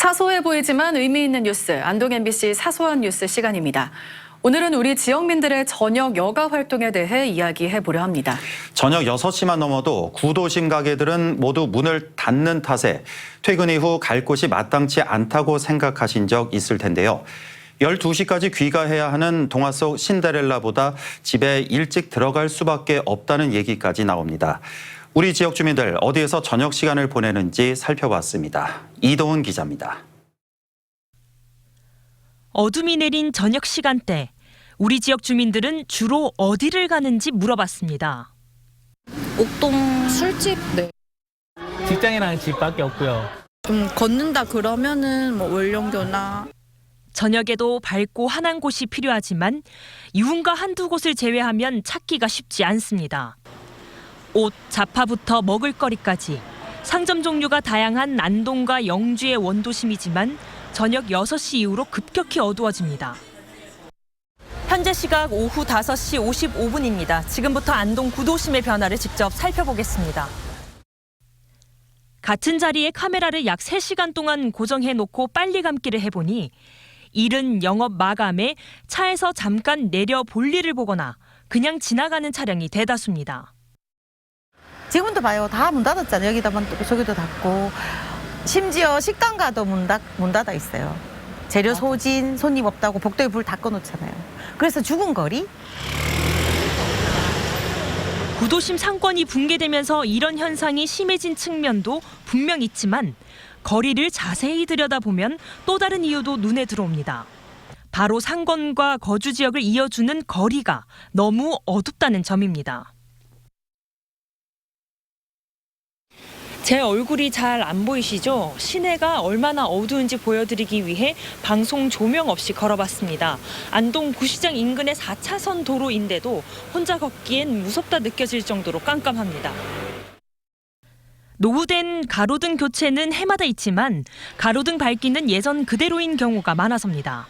사소해 보이지만 의미 있는 뉴스, 안동 MBC 사소한 뉴스 시간입니다. 오늘은 우리 지역민들의 저녁 여가 활동에 대해 이야기해 보려 합니다. 저녁 6시만 넘어도 구도심 가게들은 모두 문을 닫는 탓에 퇴근 이후 갈 곳이 마땅치 않다고 생각하신 적 있을 텐데요. 12시까지 귀가해야 하는 동화 속 신데렐라보다 집에 일찍 들어갈 수밖에 없다는 얘기까지 나옵니다. 우리 지역 주민들 어디에서 저녁 시간을 보내는지 살펴봤습니다. 이동훈 기자입니다. 어둠이 내린 저녁 시간대, 우리 지역 주민들은 주로 어디를 가는지 물어봤습니다. 옥동 술집. 네. 직장이랑 집밖에 없고요. 좀 걷는다 그러면은 뭐 월령교나. 저녁에도 밝고 환한 곳이 필요하지만 유흥가 한두 곳을 제외하면 찾기가 쉽지 않습니다. 옷, 잡화부터 먹을거리까지 상점 종류가 다양한 안동과 영주의 원도심이지만 저녁 6시 이후로 급격히 어두워집니다. 현재 시각 오후 5시 55분입니다. 지금부터 안동 구도심의 변화를 직접 살펴보겠습니다. 같은 자리에 카메라를 약 3시간 동안 고정해놓고 빨리 감기를 해보니 이른 영업 마감에 차에서 잠깐 내려 볼일을 보거나 그냥 지나가는 차량이 대다수입니다. 지금도 봐요. 다 문 닫았잖아요. 여기다 문 닫고 저기도 닫고. 심지어 식당 가도 문 닫아 있어요. 재료 소진, 손님 없다고 복도에 불 다 꺼놓잖아요. 그래서 죽은 거리? 구도심 상권이 붕괴되면서 이런 현상이 심해진 측면도 분명 있지만 거리를 자세히 들여다보면 또 다른 이유도 눈에 들어옵니다. 바로 상권과 거주 지역을 이어주는 거리가 너무 어둡다는 점입니다. 제 얼굴이 잘 안 보이시죠? 시내가 얼마나 어두운지 보여드리기 위해 방송 조명 없이 걸어봤습니다. 안동 구시장 인근의 4차선 도로인데도 혼자 걷기엔 무섭다 느껴질 정도로 깜깜합니다. 노후된 가로등 교체는 해마다 있지만 가로등 밝기는 예전 그대로인 경우가 많아서입니다.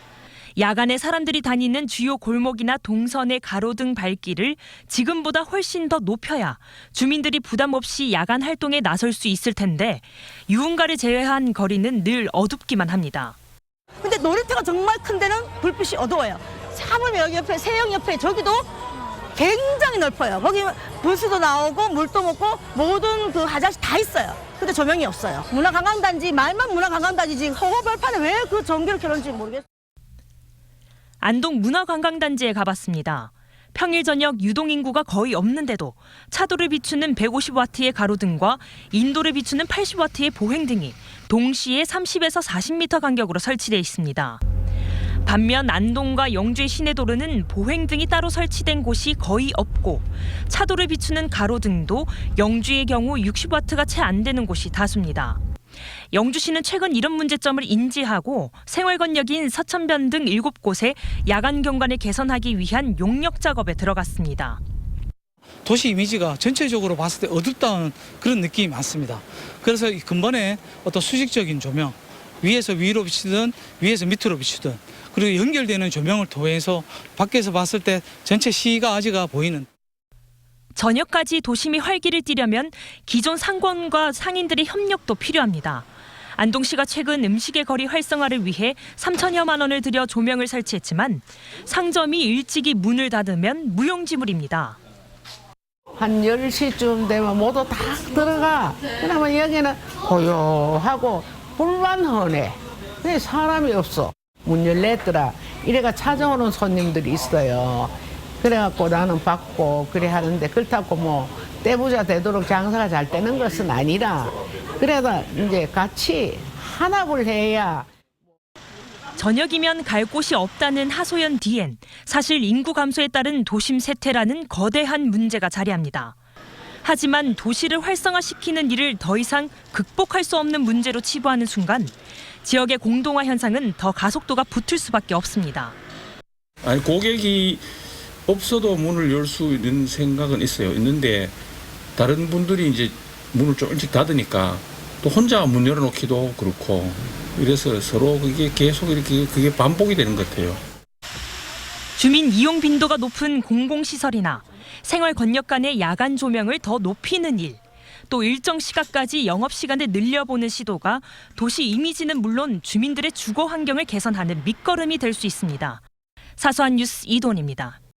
야간에 사람들이 다니는 주요 골목이나 동선의 가로등 밝기를 지금보다 훨씬 더 높여야 주민들이 부담 없이 야간 활동에 나설 수 있을 텐데 유흥가를 제외한 거리는 늘 어둡기만 합니다. 근데 놀이터가 정말 큰 데는 불빛이 어두워요. 하물며 여기 옆에 세영 옆에 저기도 굉장히 넓어요. 거기 불수도 나오고 물도 먹고 모든 그 하자식 다 있어요. 근데 조명이 없어요. 문화관광단지 말만 문화관광단지지 허허벌판에 왜 그 전기를 켜는지 모르겠어요. 안동 문화관광단지에 가봤습니다. 평일 저녁 유동인구가 거의 없는데도 차도를 비추는 150와트의 가로등과 인도를 비추는 80와트의 보행등이 동시에 30에서 40m 간격으로 설치되어 있습니다. 반면 안동과 영주의 시내도로는 보행등이 따로 설치된 곳이 거의 없고 차도를 비추는 가로등도 영주의 경우 60와트가 채 안 되는 곳이 다수입니다. 영주시는 최근 이런 문제점을 인지하고 생활권역인 서천변 등 7곳에 야간 경관을 개선하기 위한 용역 작업에 들어갔습니다. 도시 이미지가 전체적으로 봤을 때 어둡다는 그런 느낌이 많습니다. 그래서 근본에 어떤 수직적인 조명, 위에서 위로 비치든 위에서 밑으로 비치든 그리고 연결되는 조명을 통해서 밖에서 봤을 때 전체 시가 아지가 보이는. 저녁까지 도심이 활기를 띠려면 기존 상권과 상인들의 협력도 필요합니다. 안동시가 최근 음식의 거리 활성화를 위해 3천여만 원을 들여 조명을 설치했지만 상점이 일찍이 문을 닫으면 무용지물입니다. 한 10시쯤 되면 모두 다 들어가. 그러면 여기는 고요하고 불만 허네. 근데 사람이 없어. 문 열렸더라. 이래가 찾아오는 손님들이 있어요. 그래갖고 나는 받고 그래 하는데 그렇다고 뭐 떼부자 되도록 장사가 잘 되는 것은 아니라 그래도 이제 같이 한합을 해야. 저녁이면 갈 곳이 없다는 하소연 뒤엔 사실 인구 감소에 따른 도심 쇠퇴라는 거대한 문제가 자리합니다. 하지만 도시를 활성화시키는 일을 더 이상 극복할 수 없는 문제로 치부하는 순간 지역의 공동화 현상은 더 가속도가 붙을 수밖에 없습니다. 아니 고객이 없어도 문을 열 수 있는 생각은 있는데 다른 분들이 이제 문을 좀 일찍 닫으니까 또 혼자 문 열어놓기도 그렇고 이래서 서로 그게 계속 이렇게 그게 반복이 되는 것 같아요. 주민 이용 빈도가 높은 공공시설이나 생활 권역 간의 야간 조명을 더 높이는 일, 또 일정 시각까지 영업시간을 늘려보는 시도가 도시 이미지는 물론 주민들의 주거 환경을 개선하는 밑거름이 될 수 있습니다. 사소한 뉴스 이돈입니다.